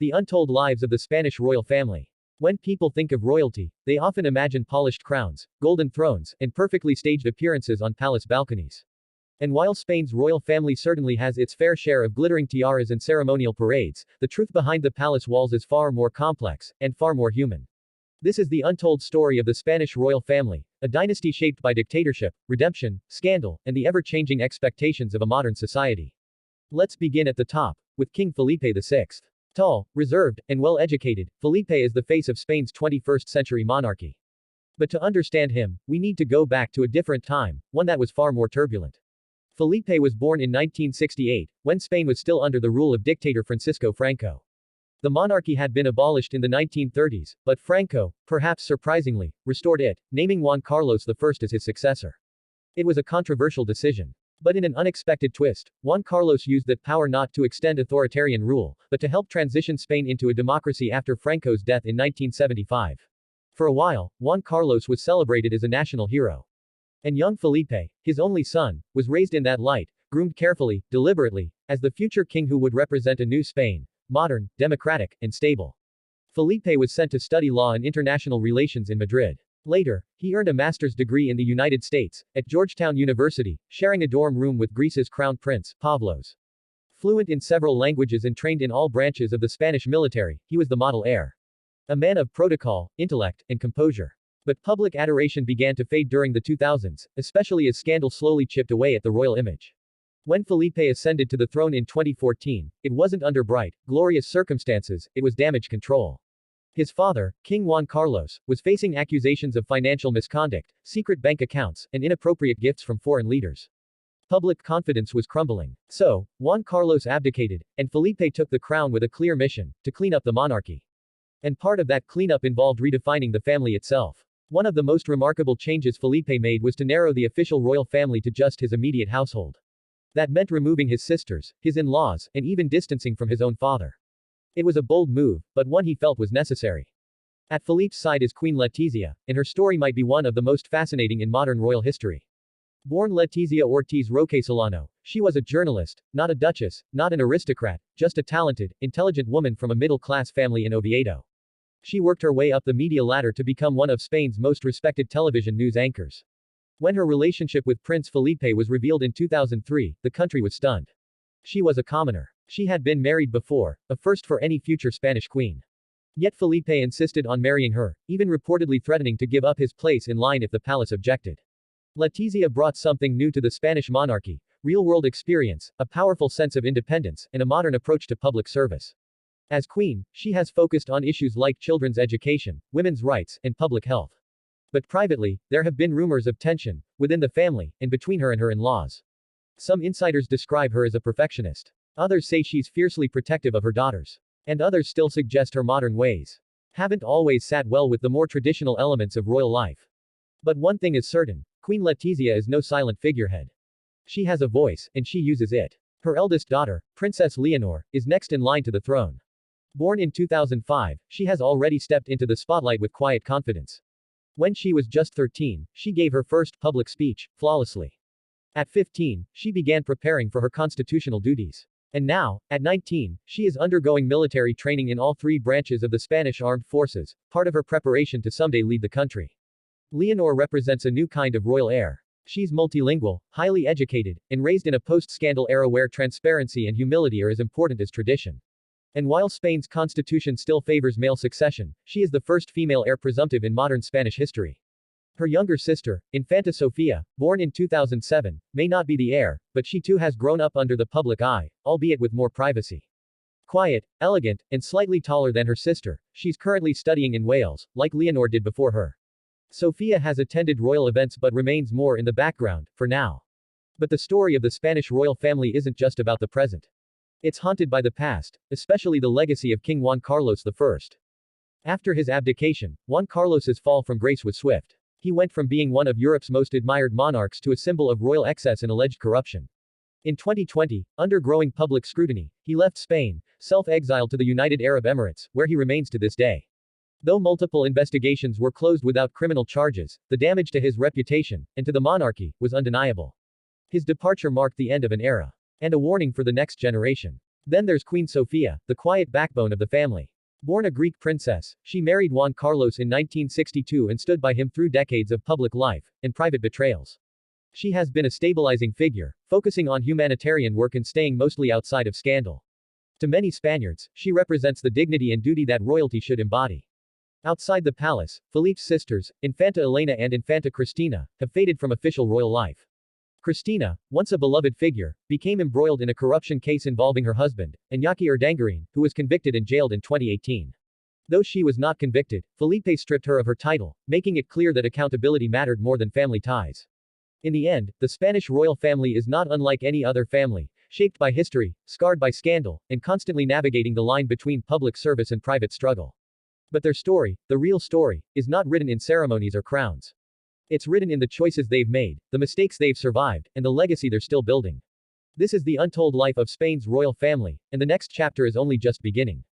The untold lives of the Spanish royal family. When people think of royalty, they often imagine polished crowns, golden thrones, and perfectly staged appearances on palace balconies. And while Spain's royal family certainly has its fair share of glittering tiaras and ceremonial parades, the truth behind the palace walls is far more complex, and far more human. This is the untold story of the Spanish royal family, a dynasty shaped by dictatorship, redemption, scandal, and the ever-changing expectations of a modern society. Let's begin at the top, with King Felipe VI. Tall, reserved, and well-educated, Felipe is the face of Spain's 21st-century monarchy. But to understand him, we need to go back to a different time, one that was far more turbulent. Felipe was born in 1968, when Spain was still under the rule of dictator Francisco Franco. The monarchy had been abolished in the 1930s, but Franco, perhaps surprisingly, restored it, naming Juan Carlos I as his successor. It was a controversial decision. But in an unexpected twist, Juan Carlos used that power not to extend authoritarian rule, but to help transition Spain into a democracy after Franco's death in 1975. For a while, Juan Carlos was celebrated as a national hero. And young Felipe, his only son, was raised in that light, groomed carefully, deliberately, as the future king who would represent a new Spain, modern, democratic, and stable. Felipe was sent to study law and international relations in Madrid. Later, he earned a master's degree in the United States, at Georgetown University, sharing a dorm room with Greece's crown prince, Pavlos. Fluent in several languages and trained in all branches of the Spanish military, he was the model heir. A man of protocol, intellect, and composure. But public adoration began to fade during the 2000s, especially as scandal slowly chipped away at the royal image. When Felipe ascended to the throne in 2014, it wasn't under bright, glorious circumstances, it was damage control. His father, King Juan Carlos, was facing accusations of financial misconduct, secret bank accounts, and inappropriate gifts from foreign leaders. Public confidence was crumbling. So, Juan Carlos abdicated, and Felipe took the crown with a clear mission, to clean up the monarchy. And part of that cleanup involved redefining the family itself. One of the most remarkable changes Felipe made was to narrow the official royal family to just his immediate household. That meant removing his sisters, his in-laws, and even distancing from his own father. It was a bold move, but one he felt was necessary. At Felipe's side is Queen Letizia, and her story might be one of the most fascinating in modern royal history. Born Letizia Ortiz Roque Solano, she was a journalist, not a duchess, not an aristocrat, just a talented, intelligent woman from a middle-class family in Oviedo. She worked her way up the media ladder to become one of Spain's most respected television news anchors. When her relationship with Prince Felipe was revealed in 2003, the country was stunned. She was a commoner. She had been married before, a first for any future Spanish queen. Yet Felipe insisted on marrying her, even reportedly threatening to give up his place in line if the palace objected. Letizia brought something new to the Spanish monarchy: real-world experience, a powerful sense of independence, and a modern approach to public service. As queen, she has focused on issues like children's education, women's rights, and public health. But privately, there have been rumors of tension, within the family, and between her and her in-laws. Some insiders describe her as a perfectionist. Others say she's fiercely protective of her daughters. And others still suggest her modern ways haven't always sat well with the more traditional elements of royal life. But one thing is certain: Queen Letizia is no silent figurehead. She has a voice, and she uses it. Her eldest daughter, Princess Leonor, is next in line to the throne. Born in 2005, she has already stepped into the spotlight with quiet confidence. When she was just 13, she gave her first public speech, flawlessly. At 15, she began preparing for her constitutional duties. And now, at 19, she is undergoing military training in all three branches of the Spanish armed forces, part of her preparation to someday lead the country. Leonor represents a new kind of royal heir. She's multilingual, highly educated, and raised in a post-scandal era where transparency and humility are as important as tradition. And while Spain's constitution still favors male succession, she is the first female heir presumptive in modern Spanish history. Her younger sister, Infanta Sofía, born in 2007, may not be the heir, but she too has grown up under the public eye, albeit with more privacy. Quiet, elegant, and slightly taller than her sister, she's currently studying in Wales, like Leonor did before her. Sofía has attended royal events but remains more in the background, for now. But the story of the Spanish royal family isn't just about the present. It's haunted by the past, especially the legacy of King Juan Carlos I. After his abdication, Juan Carlos's fall from grace was swift. He went from being one of Europe's most admired monarchs to a symbol of royal excess and alleged corruption. In 2020, under growing public scrutiny, he left Spain, self-exiled to the United Arab Emirates, where he remains to this day. Though multiple investigations were closed without criminal charges, the damage to his reputation, and to the monarchy, was undeniable. His departure marked the end of an era. And a warning for the next generation. Then there's Queen Sofía, the quiet backbone of the family. Born a Greek princess, she married Juan Carlos in 1962 and stood by him through decades of public life and private betrayals. She has been a stabilizing figure, focusing on humanitarian work and staying mostly outside of scandal. To many Spaniards, she represents the dignity and duty that royalty should embody. Outside the palace, Felipe's sisters, Infanta Elena and Infanta Cristina, have faded from official royal life. Cristina, once a beloved figure, became embroiled in a corruption case involving her husband, Iñaki Urdangarin, who was convicted and jailed in 2018. Though she was not convicted, Felipe stripped her of her title, making it clear that accountability mattered more than family ties. In the end, the Spanish royal family is not unlike any other family, shaped by history, scarred by scandal, and constantly navigating the line between public service and private struggle. But their story, the real story, is not written in ceremonies or crowns. It's written in the choices they've made, the mistakes they've survived, and the legacy they're still building. This is the untold life of Spain's royal family, and the next chapter is only just beginning.